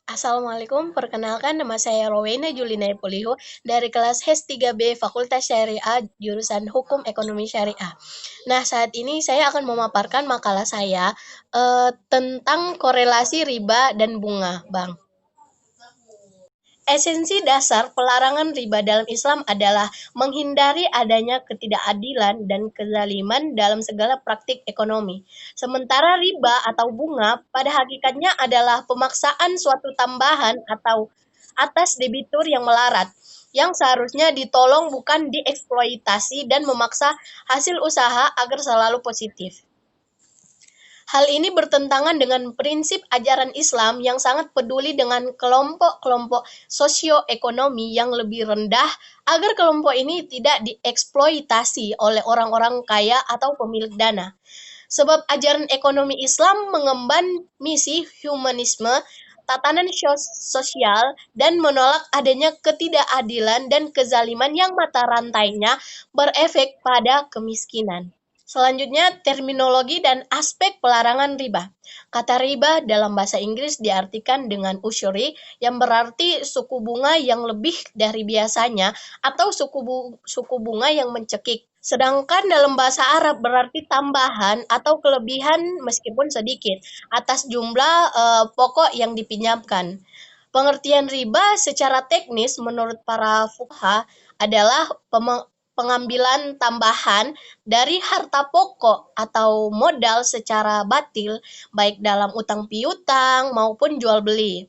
Assalamualaikum, perkenalkan nama saya Rowena Julina Poliho dari kelas HES 3B Fakultas Syariah jurusan Hukum Ekonomi Syariah. Nah, saat ini saya akan memaparkan makalah saya tentang korelasi riba dan bunga, Bang. Esensi dasar pelarangan riba dalam Islam adalah menghindari adanya ketidakadilan dan kezaliman dalam segala praktik ekonomi. Sementara riba atau bunga pada hakikatnya adalah pemaksaan suatu tambahan atau atas debitur yang melarat, yang seharusnya ditolong bukan dieksploitasi dan memaksa hasil usaha agar selalu positif. Hal ini bertentangan dengan prinsip ajaran Islam yang sangat peduli dengan kelompok-kelompok sosioekonomi yang lebih rendah agar kelompok ini tidak dieksploitasi oleh orang-orang kaya atau pemilik dana. Sebab ajaran ekonomi Islam mengemban misi humanisme, tatanan sosial, dan menolak adanya ketidakadilan dan kezaliman yang mata rantainya berefek pada kemiskinan. Selanjutnya, terminologi dan aspek pelarangan riba. Kata riba dalam bahasa Inggris diartikan dengan usury, yang berarti suku bunga yang lebih dari biasanya atau suku bunga yang mencekik. Sedangkan dalam bahasa Arab berarti tambahan atau kelebihan meskipun sedikit atas jumlah pokok yang dipinjamkan. Pengertian riba secara teknis menurut para fuqaha adalah pengambilan tambahan dari harta pokok atau modal secara batil, baik dalam utang piutang maupun jual beli.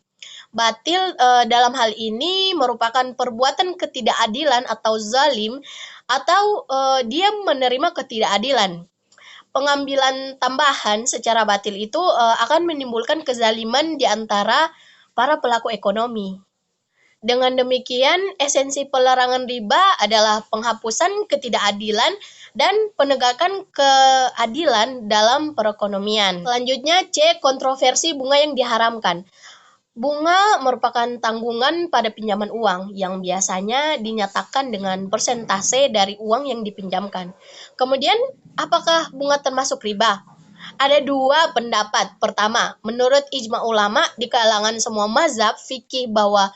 Batil dalam hal ini merupakan perbuatan ketidakadilan atau zalim, atau dia menerima ketidakadilan. Pengambilan tambahan secara batil itu akan menimbulkan kezaliman di antara para pelaku ekonomi. Dengan demikian, esensi pelarangan riba adalah penghapusan ketidakadilan dan penegakan keadilan dalam perekonomian. Selanjutnya, C. Kontroversi bunga yang diharamkan. Bunga merupakan tanggungan pada pinjaman uang yang biasanya dinyatakan dengan persentase dari uang yang dipinjamkan. Kemudian, apakah bunga termasuk riba? Ada dua pendapat. Pertama, menurut ijma ulama di kalangan semua mazhab fikih bahwa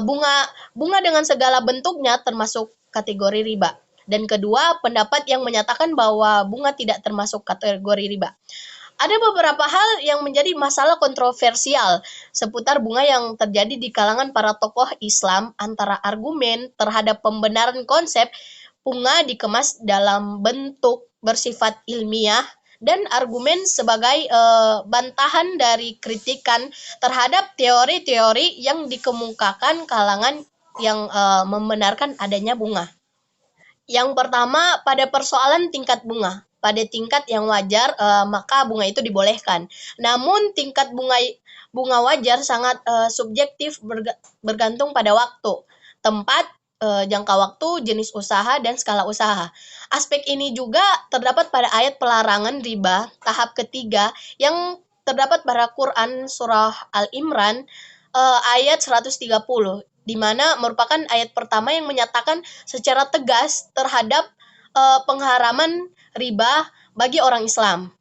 bunga dengan segala bentuknya termasuk kategori riba. Dan kedua, pendapat yang menyatakan bahwa bunga tidak termasuk kategori riba. Ada beberapa hal yang menjadi masalah kontroversial seputar bunga yang terjadi di kalangan para tokoh Islam, antara argumen terhadap pembenaran konsep bunga dikemas dalam bentuk bersifat ilmiah dan argumen sebagai bantahan dari kritikan terhadap teori-teori yang dikemukakan kalangan yang membenarkan adanya bunga. Yang pertama, pada persoalan tingkat bunga. Pada tingkat yang wajar, maka bunga itu dibolehkan. Namun tingkat bunga wajar sangat subjektif, bergantung pada waktu, tempat, jangka waktu, jenis usaha, dan skala usaha. Aspek ini juga terdapat pada ayat pelarangan riba tahap ketiga yang terdapat pada Quran surah Al-Imran ayat 130, di mana merupakan ayat pertama yang menyatakan secara tegas terhadap pengharaman riba bagi orang Islam.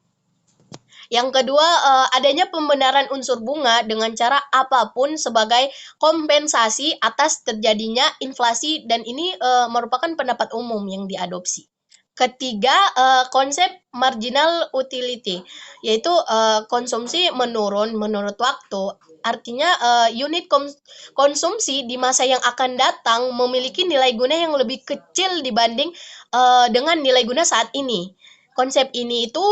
Yang kedua, adanya pembenaran unsur bunga dengan cara apapun sebagai kompensasi atas terjadinya inflasi, dan ini merupakan pendapat umum yang diadopsi. Ketiga, konsep marginal utility, yaitu konsumsi menurun menurut waktu. Artinya unit konsumsi di masa yang akan datang memiliki nilai guna yang lebih kecil dibanding dengan nilai guna saat ini. Konsep ini itu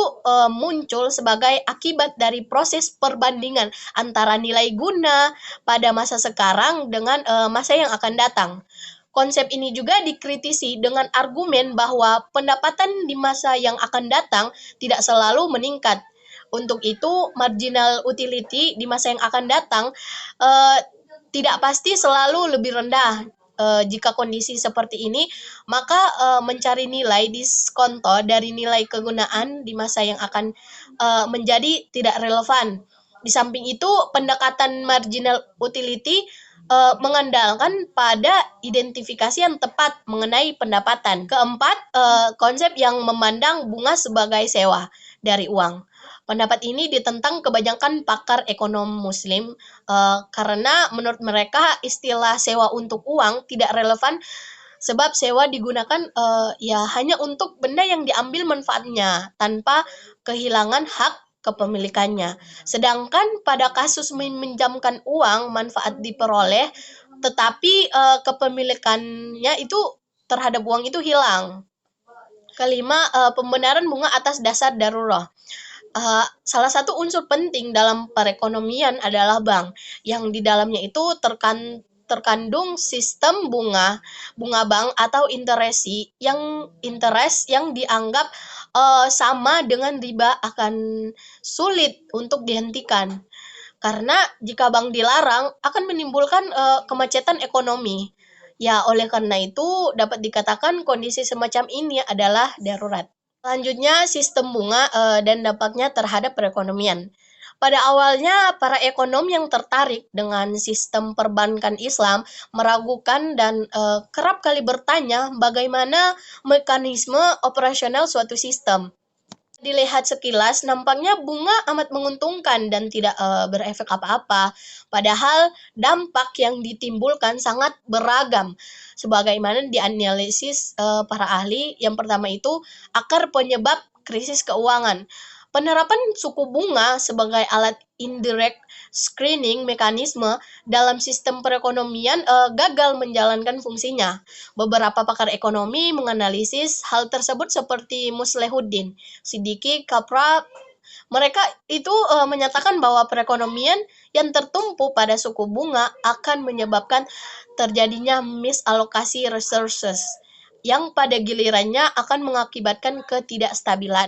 muncul sebagai akibat dari proses perbandingan antara nilai guna pada masa sekarang dengan masa yang akan datang. Konsep ini juga dikritisi dengan argumen bahwa pendapatan di masa yang akan datang tidak selalu meningkat. Untuk itu, marginal utility di masa yang akan datang tidak pasti selalu lebih rendah. Jika kondisi seperti ini, maka mencari nilai diskonto dari nilai kegunaan di masa yang akan menjadi tidak relevan. Di samping itu, pendekatan marginal utility mengandalkan pada identifikasi yang tepat mengenai pendapatan. Keempat, konsep yang memandang bunga sebagai sewa dari uang. Pendapat ini ditentang kebanyakan pakar ekonom Muslim karena menurut mereka istilah sewa untuk uang tidak relevan sebab sewa digunakan ya hanya untuk benda yang diambil manfaatnya tanpa kehilangan hak kepemilikannya. Sedangkan pada kasus meminjamkan uang, manfaat diperoleh, tetapi kepemilikannya itu terhadap uang itu hilang. Kelima, pembenaran bunga atas dasar darurat. Salah satu unsur penting dalam perekonomian adalah bank, yang di dalamnya itu terkandung sistem bunga bank atau interest yang dianggap sama dengan riba akan sulit untuk dihentikan. Karena jika bank dilarang akan menimbulkan kemacetan ekonomi. Ya, oleh karena itu dapat dikatakan kondisi semacam ini adalah darurat. Selanjutnya, sistem bunga dan dampaknya terhadap perekonomian. Pada awalnya, para ekonom yang tertarik dengan sistem perbankan Islam meragukan dan kerap kali bertanya bagaimana mekanisme operasional suatu sistem. Dilihat sekilas, nampaknya bunga amat menguntungkan dan tidak berefek apa-apa. Padahal dampak yang ditimbulkan sangat beragam. Sebagaimana dianalisis para ahli, yang pertama itu akar penyebab krisis keuangan. Penerapan suku bunga sebagai alat indirect screening mekanisme dalam sistem perekonomian gagal menjalankan fungsinya. Beberapa pakar ekonomi menganalisis hal tersebut seperti Muslihuddin Siddiqui Kapra. Mereka itu menyatakan bahwa perekonomian yang tertumpu pada suku bunga akan menyebabkan terjadinya misalokasi resources yang pada gilirannya akan mengakibatkan ketidakstabilan.